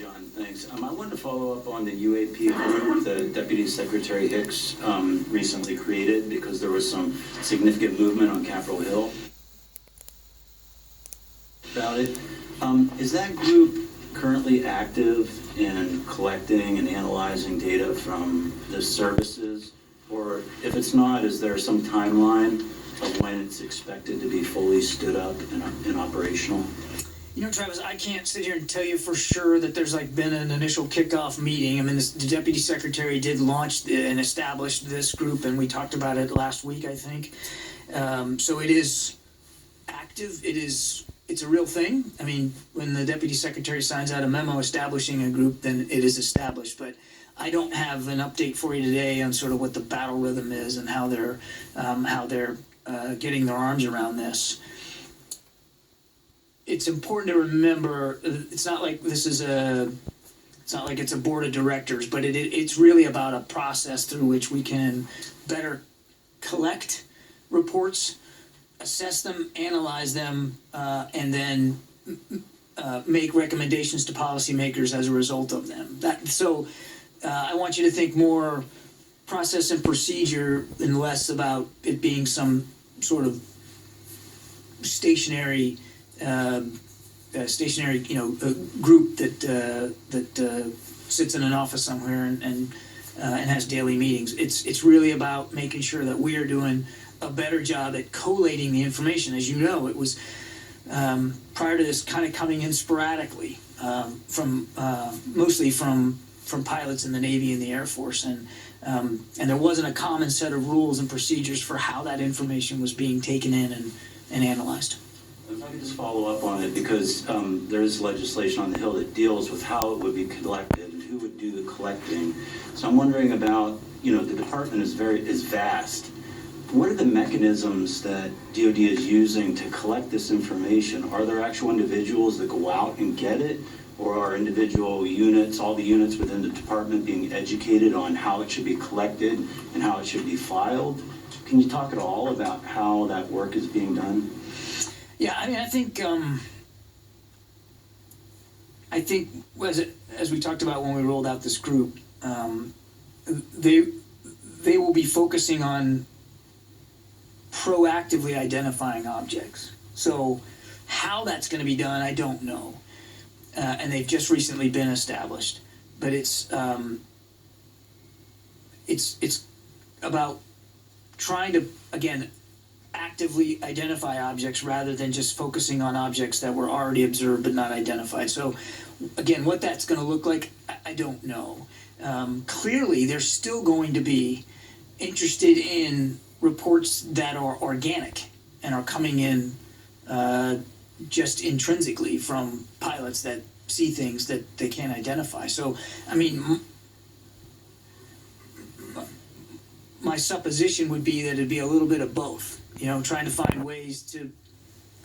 John, thanks. I wanted to follow up on the UAP group that Deputy Secretary Hicks recently created because there was some significant movement on Capitol Hill about it. Is that group currently active in collecting and analyzing data from the services? Or if it's not, is there some timeline of when it's expected to be fully stood up and operational? You know, Travis, I can't sit here and tell you for sure that there's been an initial kickoff meeting. I mean, the Deputy Secretary did launch and establish this group, and we talked about it last week, I think. So it is active. It's a real thing. I mean, when the Deputy Secretary signs out a memo establishing a group, then it is established. But I don't have an update for you today on sort of what the battle rhythm is and how they're getting their arms around this. It's important to remember it's not like it's a board of directors, but it's really about a process through which we can better collect reports, assess them, analyze them, and then make recommendations to policymakers as a result of them. I want you to think more process and procedure and less about it being some sort of stationary group that sits in an office somewhere and has daily meetings. It's really about making sure that we are doing a better job at collating the information. As you know, it was prior to this kind of coming in sporadically mostly from pilots in the Navy and the Air Force, and there wasn't a common set of rules and procedures for how that information was being taken in and analyzed. If I could just follow up on it, because there is legislation on the Hill that deals with how it would be collected and who would do the collecting. So I'm wondering about, the department is vast. What are the mechanisms that DoD is using to collect this information? Are there actual individuals that go out and get it? Or are individual units, all the units within the department, being educated on how it should be collected and how it should be filed? Can you talk at all about how that work is being done? Yeah, I mean, I think as we talked about when we rolled out this group, they will be focusing on proactively identifying objects. So how that's going to be done, I don't know. And they've just recently been established. But it's about trying to, again, actively identify objects rather than just focusing on objects that were already observed but not identified. So, again, what that's going to look like, I don't know. Clearly, they're still going to be interested in reports that are organic and are coming in just intrinsically from pilots that see things that they can't identify. So, I mean, my supposition would be that it'd be a little bit of both. Trying to find ways to,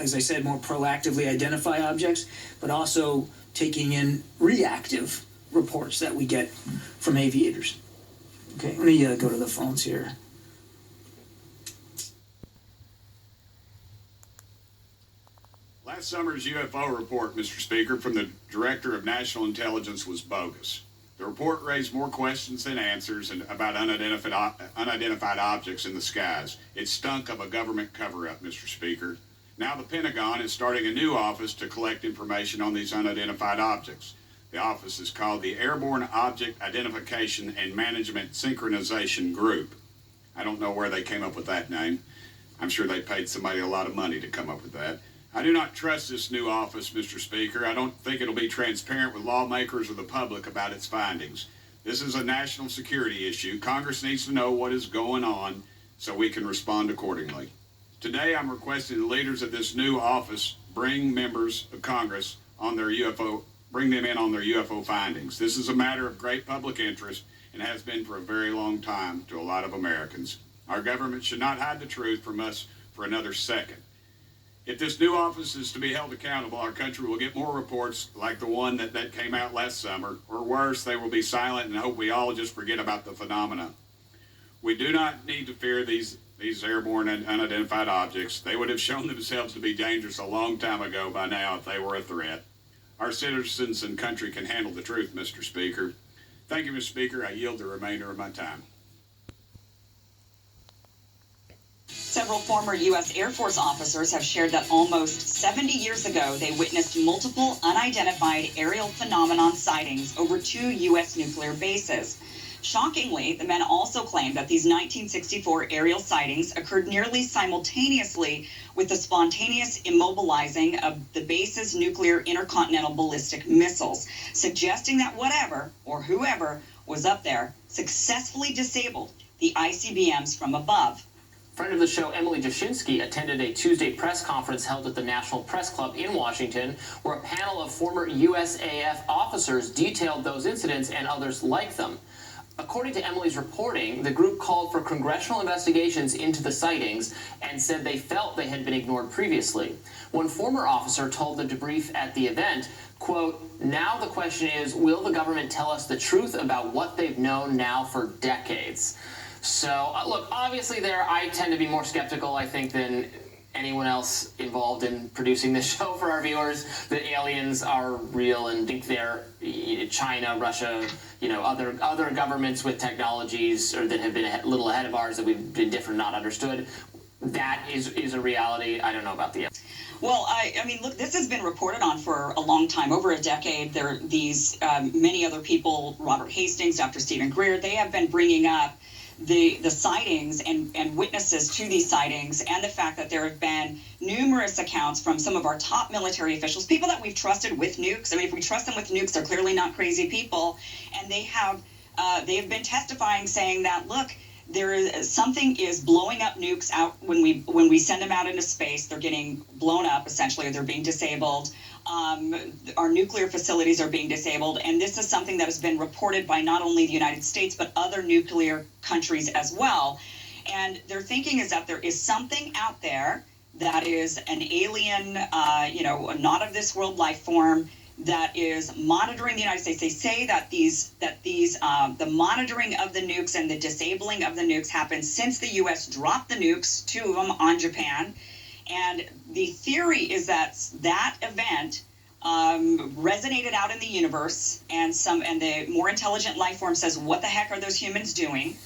as I said, more proactively identify objects, but also taking in reactive reports that we get from aviators. Okay, let me go to the phones here. Last summer's UFO report, Mr. Speaker, from the Director of National Intelligence was bogus. The report raised more questions than answers about unidentified objects in the skies. It stunk of a government cover-up, Mr. Speaker. Now the Pentagon is starting a new office to collect information on these unidentified objects. The office is called the Airborne Object Identification and Management Synchronization Group. I don't know where they came up with that name. I'm sure they paid somebody a lot of money to come up with that. I do not trust this new office, Mr. Speaker. I don't think it'll be transparent with lawmakers or the public about its findings. This is a national security issue. Congress needs to know what is going on so we can respond accordingly. Today, I'm requesting the leaders of this new office bring members of Congress on their bring them in on their UFO findings. This is a matter of great public interest and has been for a very long time to a lot of Americans. Our government should not hide the truth from us for another second. If this new office is to be held accountable, our country will get more reports like the one that came out last summer, or worse, they will be silent and hope we all just forget about the phenomena. We do not need to fear these airborne and unidentified objects. They would have shown themselves to be dangerous a long time ago by now if they were a threat. our citizens and country can handle the truth, Mr. Speaker. Thank you, Mr. Speaker. I yield the remainder of my time. Several former U.S. Air Force officers have shared that almost 70 years ago, they witnessed multiple unidentified aerial phenomenon sightings over 2 U.S. nuclear bases. Shockingly, the men also claimed that these 1964 aerial sightings occurred nearly simultaneously with the spontaneous immobilizing of the base's nuclear intercontinental ballistic missiles, suggesting that whatever or whoever was up there successfully disabled the ICBMs from above. Friend of the show, Emily Jashinsky, attended a Tuesday press conference held at the National Press Club in Washington, where a panel of former USAF officers detailed those incidents and others like them. According to Emily's reporting, the group called for congressional investigations into the sightings and said they felt they had been ignored previously. One former officer told the debrief at the event, quote, "Now the question is, will the government tell us the truth about what they've known now for decades?" So, look, obviously I tend to be more skeptical, I think, than anyone else involved in producing this show for our viewers, that aliens are real and think they're China, Russia, other governments with technologies or that have been a little ahead of ours that we've been different, not understood. That is a reality. I don't know about the others. Well, I mean, look, this has been reported on for a long time, over a decade. There are these many other people, Robert Hastings, Dr. Stephen Greer, they have been bringing up the sightings and witnesses to these sightings, and the fact that there have been numerous accounts from some of our top military officials, people that we've trusted with nukes. I mean, if we trust them with nukes, they're clearly not crazy people, and they have been testifying, saying that, look, something is blowing up nukes out when we send them out into space. They're getting blown up, essentially, or they're being disabled. Our nuclear facilities are being disabled, and this is something that has been reported by not only the United States but other nuclear countries as well. And their thinking is that there is something out there that is an alien, not of this world life form that is monitoring the United States. They say that the monitoring of the nukes and the disabling of the nukes happened since the U.S. dropped the nukes, 2 of them on Japan. And the theory is that event resonated out in the universe, and the more intelligent life form says, "What the heck are those humans doing?"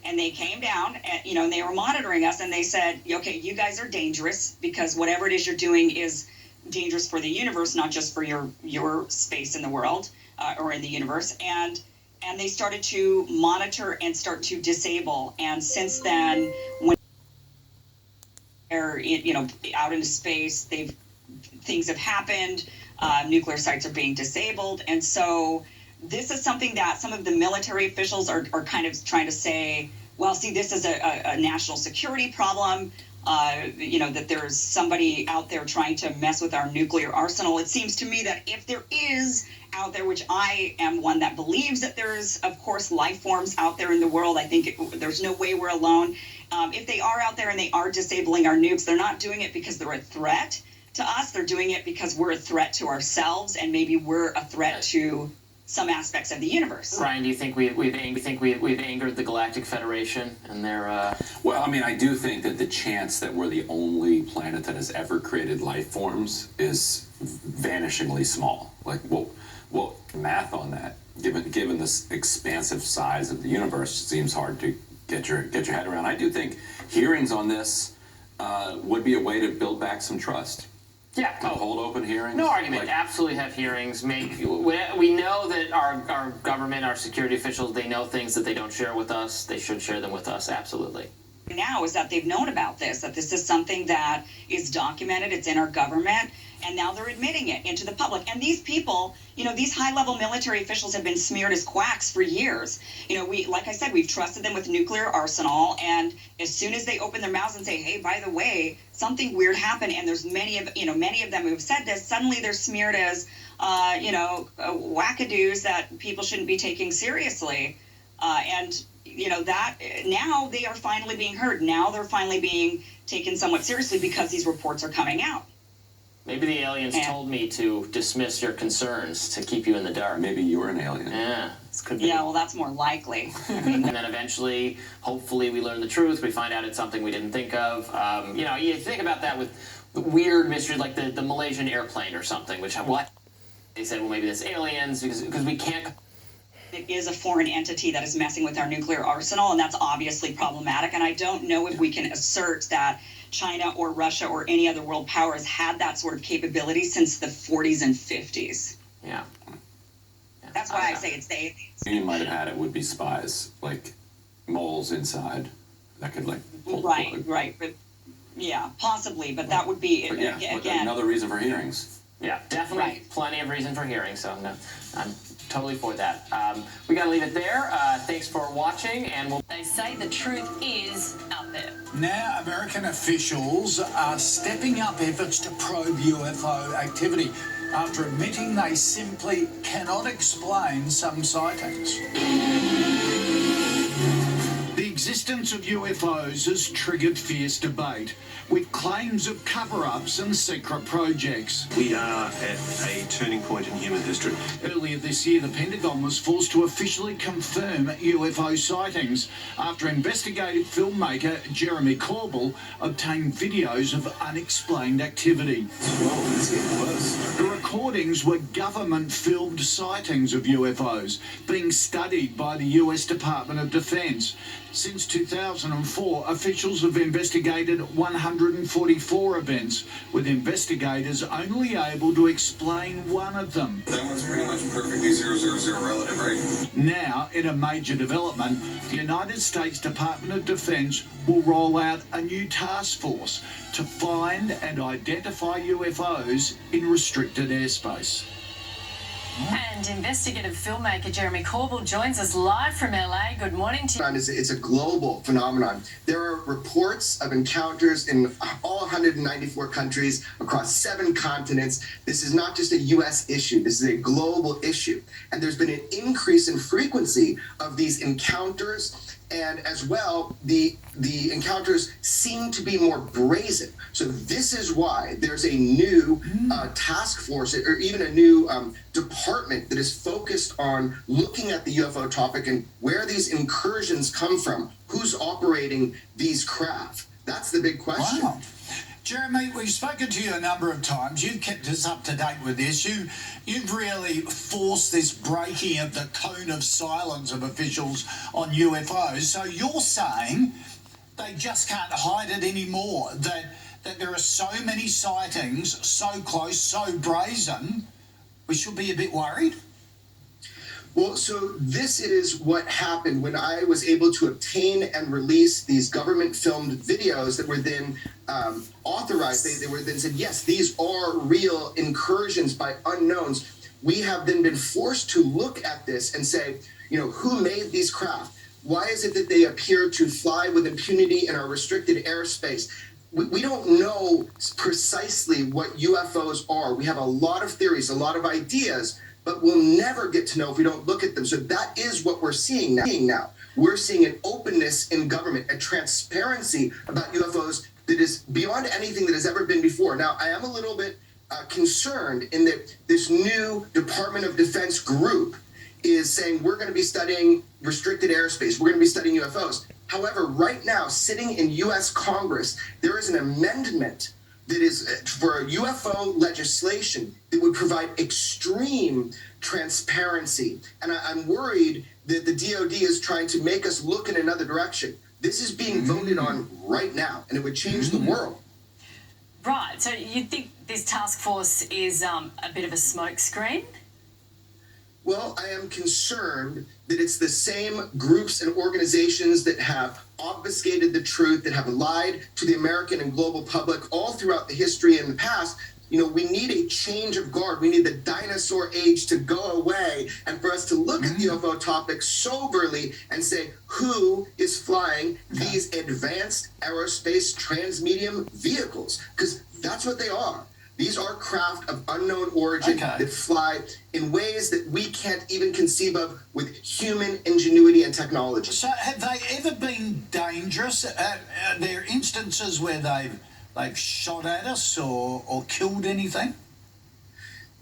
And they came down, and they were monitoring us, and they said, "Okay, you guys are dangerous because whatever it is you're doing is dangerous for the universe, not just for your space in the world or in the universe." And they started to monitor and start to disable. And since then, when they're out into space, things have happened. Nuclear sites are being disabled, and so this is something that some of the military officials are kind of trying to say, well, see, this is a national security problem. That there's somebody out there trying to mess with our nuclear arsenal. It seems to me that if there is out there, which I am one that believes that there's, of course, life forms out there in the world, I think there's no way we're alone. If they are out there and they are disabling our nukes, they're not doing it because they're a threat to us. They're doing it because we're a threat to ourselves, and maybe we're a threat to some aspects of the universe. Ryan, do you think we've angered the Galactic Federation and their? Well, I mean, I do think that the chance that we're the only planet that has ever created life forms is vanishingly small. Like, well, math on that, given this expansive size of the universe, seems hard to get your head around. I do think hearings on this would be a way to build back some trust. Yeah. Hold open hearings. No argument. Absolutely have hearings. We know that our government, our security officials, they know things that they don't share with us. They should share them with us. Absolutely. Now is that they've known about this, that this is something that is documented, it's in our government, and now they're admitting it into the public. And these people, these high-level military officials have been smeared as quacks for years. Like I said, we've trusted them with nuclear arsenal, and as soon as they open their mouths and say, hey, by the way, something weird happened, and there's many of them who have said this, suddenly they're smeared as, wackadoos that people shouldn't be taking seriously. That now they are finally being heard. Now they're finally being taken somewhat seriously because these reports are coming out. Maybe the aliens told me to dismiss your concerns to keep you in the dark. Maybe you were an alien. Yeah, this could be. Yeah, well, that's more likely. And then eventually, hopefully, we learn the truth. We find out it's something we didn't think of. You think about that with weird mysteries like the Malaysian airplane or something, which what? They said, well, maybe that's aliens because we can't. It is a foreign entity that is messing with our nuclear arsenal, and that's obviously problematic. And I don't know if we can assert that China or Russia or any other world power has had that sort of capability since the 40s and 50s. Yeah. That's why I say it's the aliens. You might have had it would be spies, like moles inside that could like pull the plug. Right. But yeah, possibly. But that would be, But yeah, again. another reason for hearings. Yeah, definitely Right. plenty of reason for hearing. So no, I'm totally for that. We got to leave it there. Thanks for watching, and we'll. They say the truth is out there. Now, American officials are stepping up efforts to probe UFO activity after admitting they simply cannot explain some sightings. The existence of UFOs has triggered fierce debate, with claims of cover-ups and secret projects. We are at a turning point in human history. Earlier this year, the Pentagon was forced to officially confirm UFO sightings after investigative filmmaker Jeremy Corbell obtained videos of unexplained activity. Whoa, it's getting worse. The recordings were government-filmed sightings of UFOs being studied by the US Department of Defense. Since 2004, officials have investigated 144 events, with investigators only able to explain one of them. That one's pretty much perfectly 000 relative, right? Now, in a major development, the United States Department of Defense will roll out a new task force to find and identify UFOs in restricted airspace. And investigative filmmaker Jeremy Corbell joins us live from LA. Good morning to you. It's a global phenomenon. There are reports of encounters in all 194 countries across 7 continents. This is not just a U.S. issue. This is a global issue. And there's been an increase in frequency of these encounters. And as well, the encounters seem to be more brazen. So this is why there's a new task force, or even a new department that is focused on looking at the UFO topic and where these incursions come from, who's operating these craft. That's the big question. Wow. Jeremy, we've spoken to you a number of times. You've kept us up to date with this. You've really forced this breaking of the cone of silence of officials on UFOs. So you're saying they just can't hide it anymore, that there are so many sightings, so close, so brazen, we should be a bit worried? Well, so this is what happened when I was able to obtain and release these government-filmed videos that were then authorized. They were then said, yes, these are real incursions by unknowns. We have then been forced to look at this and say, who made these craft? Why is it that they appear to fly with impunity in our restricted airspace? We don't know precisely what UFOs are. We have a lot of theories, a lot of ideas, but we'll never get to know if we don't look at them. So that is what we're seeing now. We're seeing an openness in government, a transparency about UFOs that is beyond anything that has ever been before. Now, I am a little bit concerned in that this new Department of Defense group is saying we're going to be studying restricted airspace. We're going to be studying UFOs. However, right now, sitting in U.S. Congress, there is an amendment that is for UFO legislation that would provide extreme transparency. And I'm worried that the DOD is trying to make us look in another direction. This is being voted on right now, and it would change the world. Right, so you think this task force is a bit of a smokescreen? Well, I am concerned that it's the same groups and organizations that have obfuscated the truth, that have lied to the American and global public all throughout the history and the past. We need a change of guard. We need the dinosaur age to go away and for us to look at the UFO topic soberly and say, who is flying these advanced aerospace transmedium vehicles? Because that's what they are. These are craft of unknown origin that fly in ways that we can't even conceive of with human ingenuity and technology. So have they ever been dangerous? Are there instances where they've shot at us or killed anything?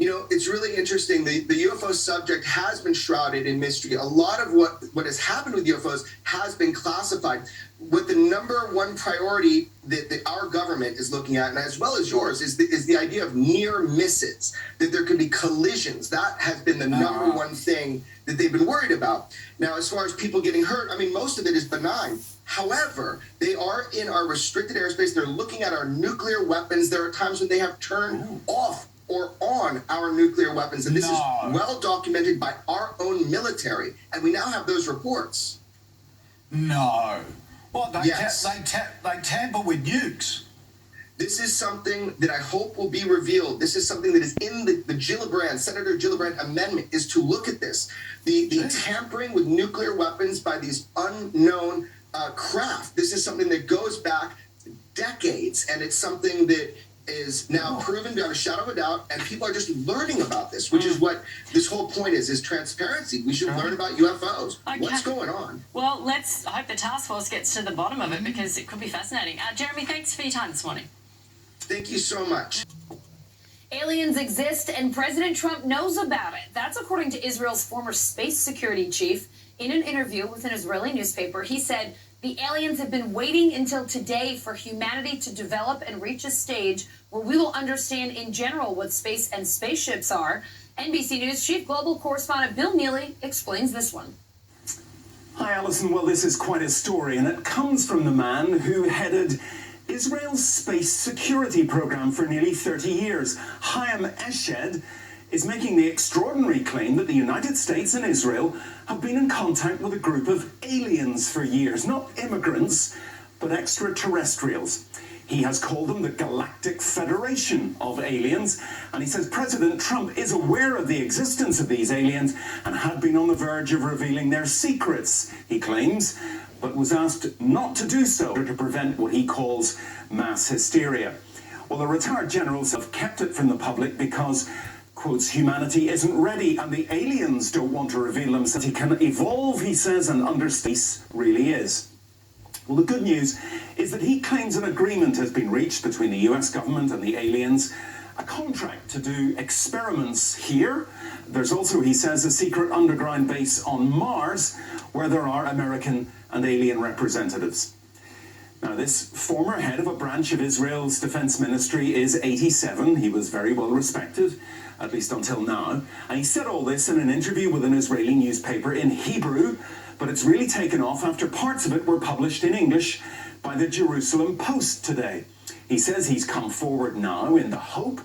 You know, it's really interesting. The UFO subject has been shrouded in mystery. A lot of what has happened with UFOs has been classified. What the number one priority that our government is looking at, and as well as yours, is the idea of near misses, that there could be collisions. That has been the number one thing that they've been worried about. Now, as far as people getting hurt, I mean, most of it is benign. However, they are in our restricted airspace. They're looking at our nuclear weapons. There are times when they have turned off or on our nuclear weapons. And this is well documented by our own military. And we now have those reports. No. What, they Yes. they tamper with nukes? This is something that I hope will be revealed. This is something that is in the Gillibrand, Senator Gillibrand amendment, is to look at this. The tampering with nuclear weapons by these unknown craft. This is something that goes back decades, and it's something that is now proven beyond a shadow of a doubt, and people are just learning about this, which is what this whole point is transparency. We should learn about UFOs. Okay. What's going on? Well, let's hope the task force gets to the bottom of it, because it could be fascinating. Jeremy, thanks for your time this morning. Thank you so much. Aliens exist and President Trump knows about it. That's according to Israel's former space security chief. In an interview with an Israeli newspaper, he said the aliens have been waiting until today for humanity to develop and reach a stage where we will understand in general what space and spaceships are. NBC News chief global correspondent Bill Neely explains this one. Hi, Alison. Well, this is quite a story, and it comes from the man who headed Israel's space security program for nearly 30 years. Chaim Eshed is making the extraordinary claim that the United States and Israel have been in contact with a group of aliens for years. Not immigrants, but extraterrestrials. He has called them the Galactic Federation of Aliens, and he says President Trump is aware of the existence of these aliens and had been on the verge of revealing their secrets, he claims, but was asked not to do so to prevent what he calls mass hysteria. Well, the retired generals have kept it from the public because, quotes, humanity isn't ready and the aliens don't want to reveal themselves. He can evolve, he says, and space really is. Well, the good news is that he claims an agreement has been reached between the US government and the aliens, a contract to do experiments here. There's also, he says, a secret underground base on Mars where there are American and alien representatives. Now, this former head of a branch of Israel's defense ministry is 87. He was very well respected, at least until now. And he said all this in an interview with an Israeli newspaper in Hebrew, but it's really taken off after parts of it were published in English by the Jerusalem Post today. He says he's come forward now in the hope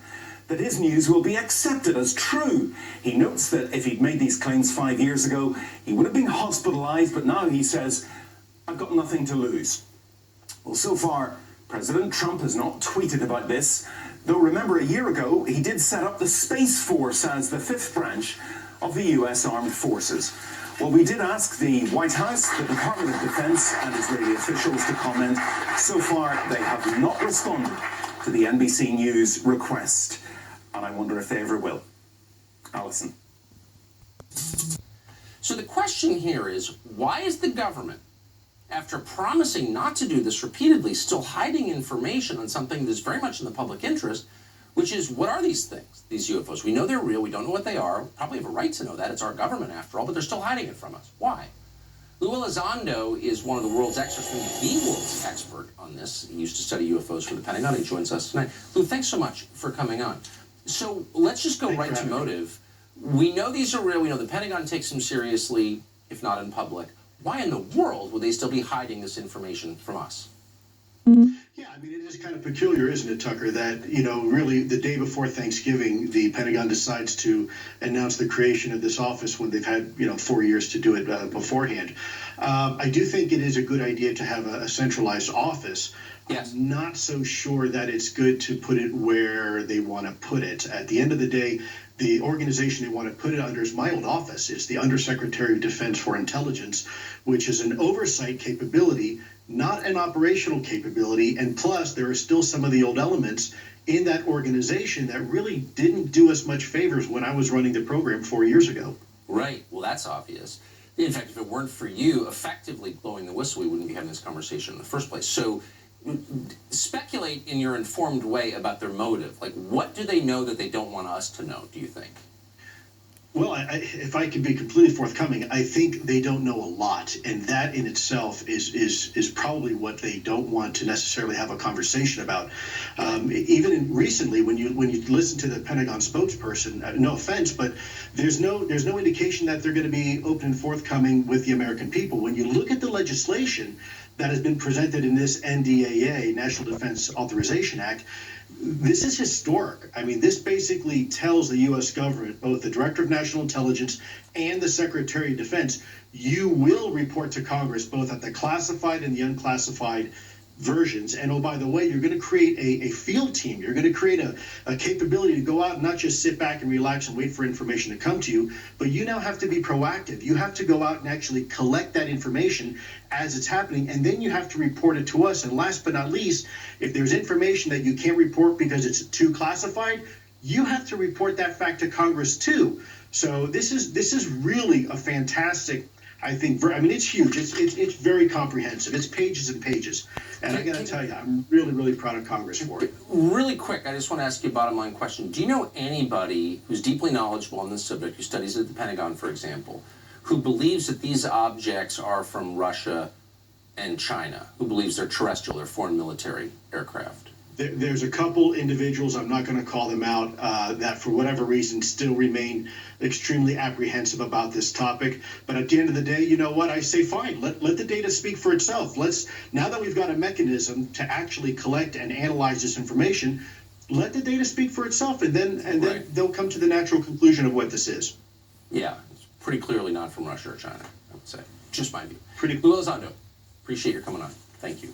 that his news will be accepted as true. He notes that if he'd made these claims 5 years ago, he would have been hospitalized, but now he says, I've got nothing to lose. Well, so far, President Trump has not tweeted about this, though remember a year ago, he did set up the Space Force as the fifth branch of the US Armed Forces. Well, we did ask the White House, the Department of Defense, and Israeli officials to comment. So far, they have not responded to the NBC News request, and I wonder if they ever will. Alison. So the question here is, why is the government, after promising not to do this repeatedly, still hiding information on something that's very much in the public interest, which is, what are these things, these UFOs? We know they're real, we don't know what they are, we probably have a right to know that, it's our government after all, but they're still hiding it from us. Why? Lou Elizondo is one of the world's experts, maybe the world's expert on this. He used to study UFOs for the Pentagon. He joins us tonight. Lou, thanks so much for coming on. So let's just go right to motive. We know these are real, we know the Pentagon takes them seriously, if not in public. Why in the world would they still be hiding this information from us? Yeah, I mean, it is kind of peculiar, isn't it, Tucker, that, really the day before Thanksgiving, the Pentagon decides to announce the creation of this office when they've had, 4 years to do it beforehand. I do think it is a good idea to have a centralized office. Yes. I'm not so sure that it's good to put it where they want to put it. At the end of the day, the organization they want to put it under is my old office. It's the Undersecretary of Defense for Intelligence, which is an oversight capability, not an operational capability. And plus, there are still some of the old elements in that organization that really didn't do us much favors when I was running the program 4 years ago. Right. Well, that's obvious. In fact, if it weren't for you effectively blowing the whistle, we wouldn't be having this conversation in the first place. So speculate in your informed way about their motive. Like, what do they know that they don't want us to know, do you think? Well, if I can be completely forthcoming, I think they don't know a lot, and that in itself is probably what they don't want to necessarily have a conversation about. Even recently, when you listen to the Pentagon spokesperson, no offense, but there's no indication that they're going to be open and forthcoming with the American people. When you look at the legislation that has been presented in this NDAA, National Defense Authorization Act, this is historic. I mean, this basically tells the U.S. government, both the Director of National Intelligence and the Secretary of Defense, you will report to Congress both at the classified and the unclassified versions. And oh, by the way, you're going to create a field team. You're going to create a capability to go out and not just sit back and relax and wait for information to come to you, but you now have to be proactive. You have to go out and actually collect that information as it's happening, and then you have to report it to us. And last but not least, if there's information that you can't report because it's too classified, you have to report that fact to Congress too. So this is really a fantastic, I think, I mean, it's huge. It's very comprehensive. It's pages and pages. And I got to tell you, I'm really, really proud of Congress for it. Really quick, I just want to ask you a bottom line question. Do you know anybody who's deeply knowledgeable on this subject, who studies at the Pentagon, for example, who believes that these objects are from Russia and China, who believes they're terrestrial, they're foreign military aircraft? There's a couple individuals, I'm not going to call them out, that for whatever reason still remain extremely apprehensive about this topic. But at the end of the day, you know what? I say fine. Let the data speak for itself. Now that we've got a mechanism to actually collect and analyze this information, let the data speak for itself, and then they'll come to the natural conclusion of what this is. Yeah, it's pretty clearly not from Russia or China, I would say. Just my view. Pretty Luis Elizondo, appreciate your coming on. Thank you.